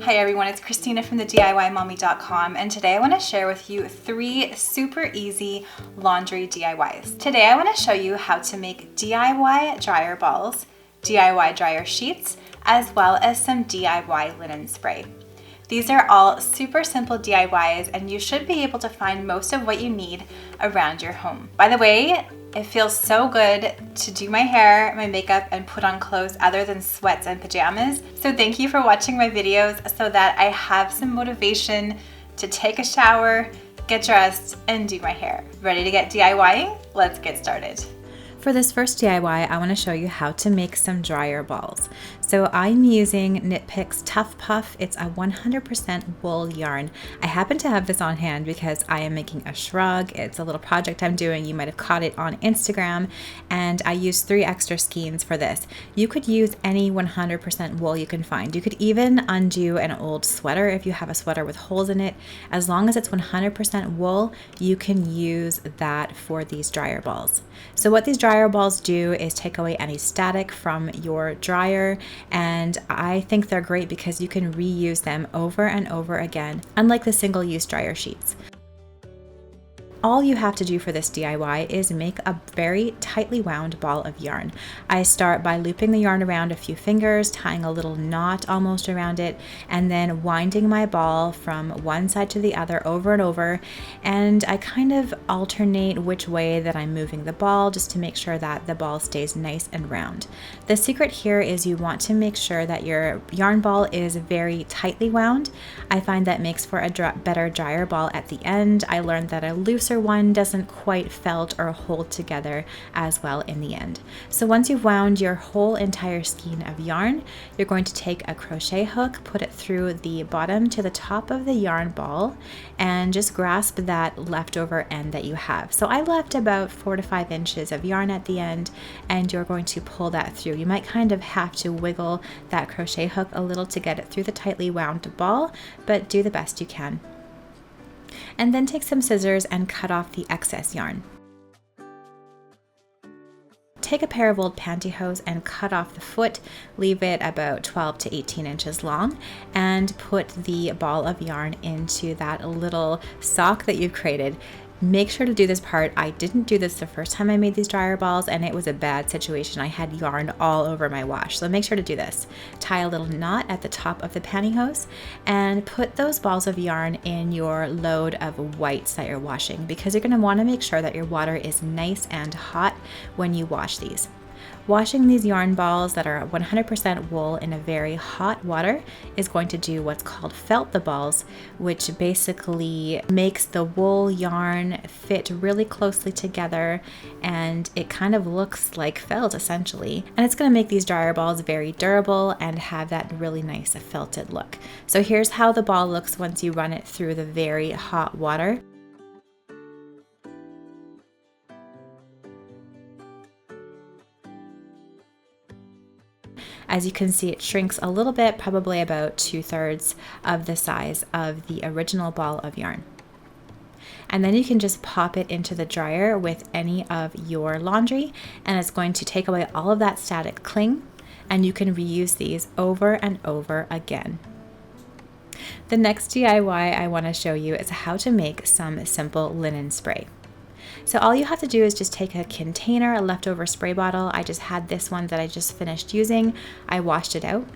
Hi everyone, it's Christina from the DIYmommy.com, and today I want to share with you 3 super easy laundry DIYs. Today I want to show you how to make DIY dryer balls, DIY dryer sheets, as well as some DIY linen spray. These are all super simple DIYs and you should be able to find most of what you need around your home. By the way, it feels so good to do my hair, my makeup, and put on clothes other than sweats and pajamas. So thank you for watching my videos so that I have some motivation to take a shower, get dressed, and do my hair. Ready to get DIYing? Let's get started. For this first DIY, I want to show you how to make some dryer balls. So I'm using Knit Picks Tough Puff. It's a 100% wool yarn. I happen to have this on hand because I am making a shrug. It's a little project I'm doing. You might have caught it on Instagram, and I used 3 extra skeins for this. You could use any 100% wool you can find. You could even undo an old sweater if you have a sweater with holes in it. As long as it's 100% wool, you can use that for these dryer balls. So what these dryer balls do is take away any static from your dryer, and I think they're great because you can reuse them over and over again, unlike the single-use dryer sheets. All you have to do for this DIY is make a very tightly wound ball of yarn. I start by looping the yarn around a few fingers, tying a little knot almost around it, and then winding my ball from one side to the other over and over. And I kind of alternate which way that I'm moving the ball just to make sure that the ball stays nice and round. The secret here is you want to make sure that your yarn ball is very tightly wound. I find that makes for a better dryer ball at the end. I learned that a looser one doesn't quite felt or hold together as well in the end. So once you've wound your whole entire skein of yarn, you're going to take a crochet hook, put it through the bottom to the top of the yarn ball, and just grasp that leftover end that you have. So I left about 4 to 5 inches of yarn at the end, and you're going to pull that through. You might kind of have to wiggle that crochet hook a little to get it through the tightly wound ball, but do the best you can. And then take some scissors and cut off the excess yarn. Take a pair of old pantyhose and cut off the foot, leave it about 12 to 18 inches long, and put the ball of yarn into that little sock that you've created. Make sure to do this part. I didn't do this the first time I made these dryer balls, and it was a bad situation. I had yarn all over my wash, so make sure to do this. Tie a little knot at the top of the pantyhose and put those balls of yarn in your load of whites that you're washing, because you're going to want to make sure that your water is nice and hot when you wash these. Washing these yarn balls that are 100% wool in a very hot water is going to do what's called felt the balls, which basically makes the wool yarn fit really closely together, and it kind of looks like felt essentially. And it's going to make these dryer balls very durable and have that really nice felted look. So here's how the ball looks once you run it through the very hot water. As you can see, it shrinks a little bit, probably about 2/3 of the size of the original ball of yarn. And then you can just pop it into the dryer with any of your laundry, and it's going to take away all of that static cling, and you can reuse these over and over again. The next DIY I want to show you is how to make some simple linen spray. So all you have to do is just take a container, a leftover spray bottle. I just had this one that I just finished using. I washed it out.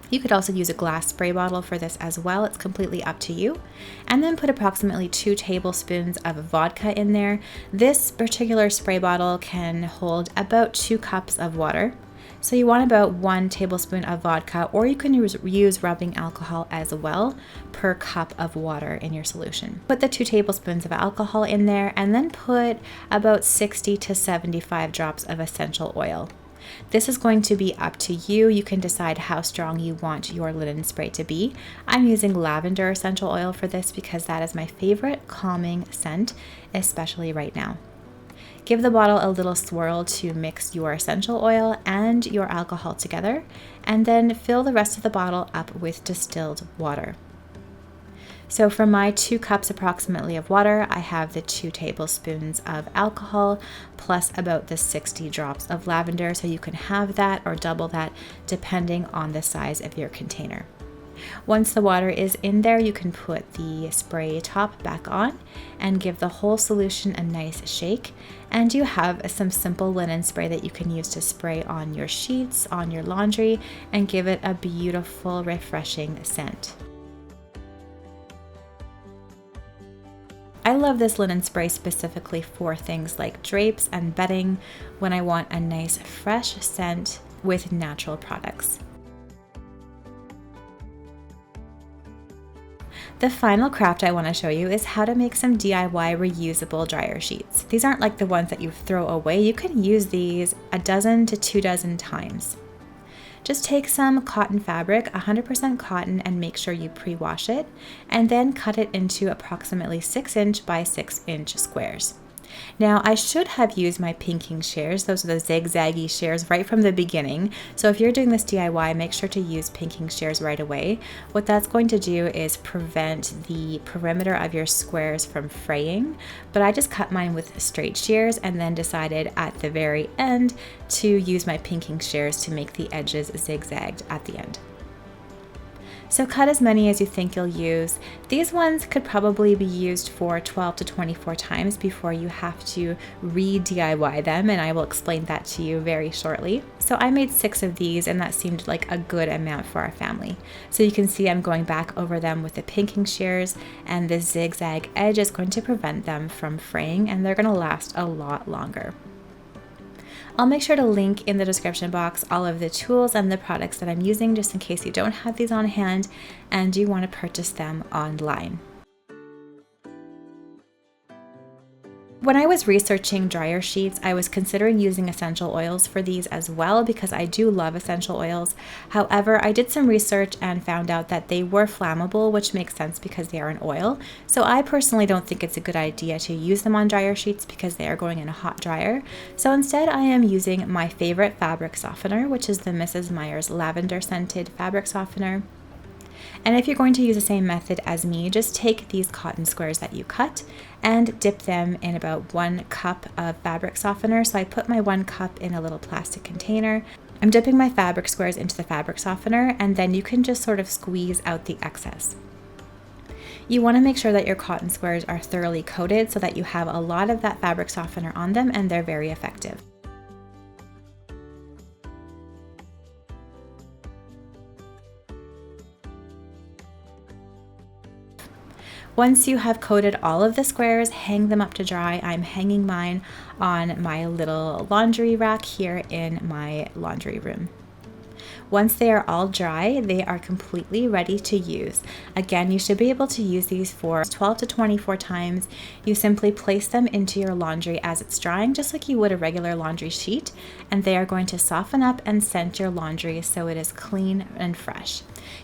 You could also use a glass spray bottle for this as well. It's completely up to you. And then put approximately 2 tablespoons of vodka in there. This particular spray bottle can hold about 2 cups of water. So you want about 1 tablespoon of vodka, or you can use rubbing alcohol as well per cup of water in your solution. Put the 2 tablespoons of alcohol in there, and then put about 60 to 75 drops of essential oil. This is going to be up to you. You can decide how strong you want your linen spray to be. I'm using lavender essential oil for this because that is my favorite calming scent, especially right now. Give the bottle a little swirl to mix your essential oil and your alcohol together, and then fill the rest of the bottle up with distilled water. So for my 2 cups approximately of water, I have the 2 tablespoons of alcohol plus about the 60 drops of lavender. So you can have that or double that depending on the size of your container. Once the water is in there, you can put the spray top back on and give the whole solution a nice shake. And you have some simple linen spray that you can use to spray on your sheets, on your laundry, and give it a beautiful, refreshing scent. I love this linen spray specifically for things like drapes and bedding when I want a nice fresh scent with natural products. The final craft I want to show you is how to make some DIY reusable dryer sheets. These aren't like the ones that you throw away. You can use these a dozen to 24 times. Just take some cotton fabric, 100% cotton, and make sure you pre-wash it, and then cut it into approximately 6" by 6" squares. Now, I should have used my pinking shears. Those are the zigzaggy shears right from the beginning. So if you're doing this DIY, make sure to use pinking shears right away. What that's going to do is prevent the perimeter of your squares from fraying. But I just cut mine with straight shears and then decided at the very end to use my pinking shears to make the edges zigzagged at the end. So cut as many as you think you'll use. These ones could probably be used for 12 to 24 times before you have to re-DIY them, and I will explain that to you very shortly. So I made 6 of these, and that seemed like a good amount for our family. So you can see I'm going back over them with the pinking shears, and the zigzag edge is going to prevent them from fraying, and they're going to last a lot longer. I'll make sure to link in the description box all of the tools and the products that I'm using just in case you don't have these on hand and you want to purchase them online. When I was researching dryer sheets, I was considering using essential oils for these as well because I do love essential oils. However, I did some research and found out that they were flammable, which makes sense because they are an oil. So I personally don't think it's a good idea to use them on dryer sheets because they are going in a hot dryer. So instead, I am using my favorite fabric softener, which is the Mrs. Meyer's lavender scented fabric softener. And if you're going to use the same method as me, just take these cotton squares that you cut and dip them in about 1 cup of fabric softener. So I put my 1 cup in a little plastic container. I'm dipping my fabric squares into the fabric softener, and then you can just sort of squeeze out the excess. You want to make sure that your cotton squares are thoroughly coated so that you have a lot of that fabric softener on them and they're very effective. Once you have coated all of the squares, hang them up to dry. I'm hanging mine on my little laundry rack here in my laundry room. Once they are all dry, they are completely ready to use. Again, you should be able to use these for 12 to 24 times. You simply place them into your laundry as it's drying, just like you would a regular laundry sheet, and they are going to soften up and scent your laundry so it is clean and fresh.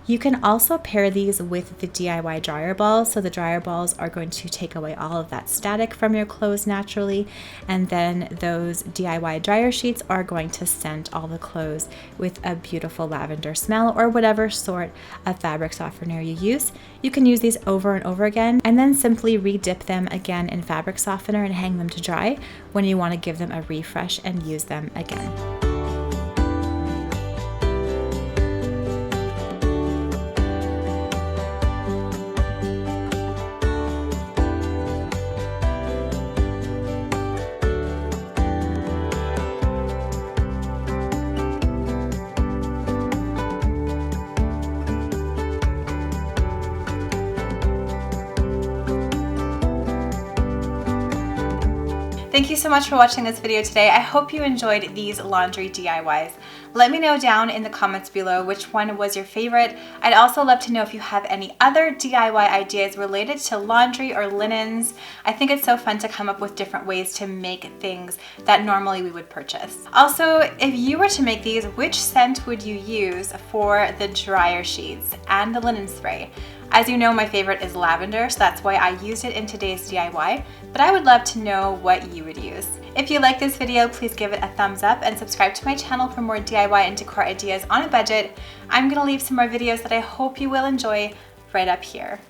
You can also pair these with the DIY dryer balls. So the dryer balls are going to take away all of that static from your clothes naturally, and then those DIY dryer sheets are going to scent all the clothes with a beautiful lavender smell or whatever sort of fabric softener you use. You can use these over and over again and then simply re-dip them again in fabric softener and hang them to dry when you want to give them a refresh and use them again. Thank you so much for watching this video today. I hope you enjoyed these laundry DIYs. Let me know down in the comments below which one was your favorite. I'd also love to know if you have any other DIY ideas related to laundry or linens. I think it's so fun to come up with different ways to make things that normally we would purchase. Also, if you were to make these, which scent would you use for the dryer sheets and the linen spray? As you know, my favorite is lavender, so that's why I used it in today's DIY, but I would love to know what you would use. If you like this video, please give it a thumbs up and subscribe to my channel for more DIY and decor ideas on a budget. I'm gonna leave some more videos that I hope you will enjoy right up here.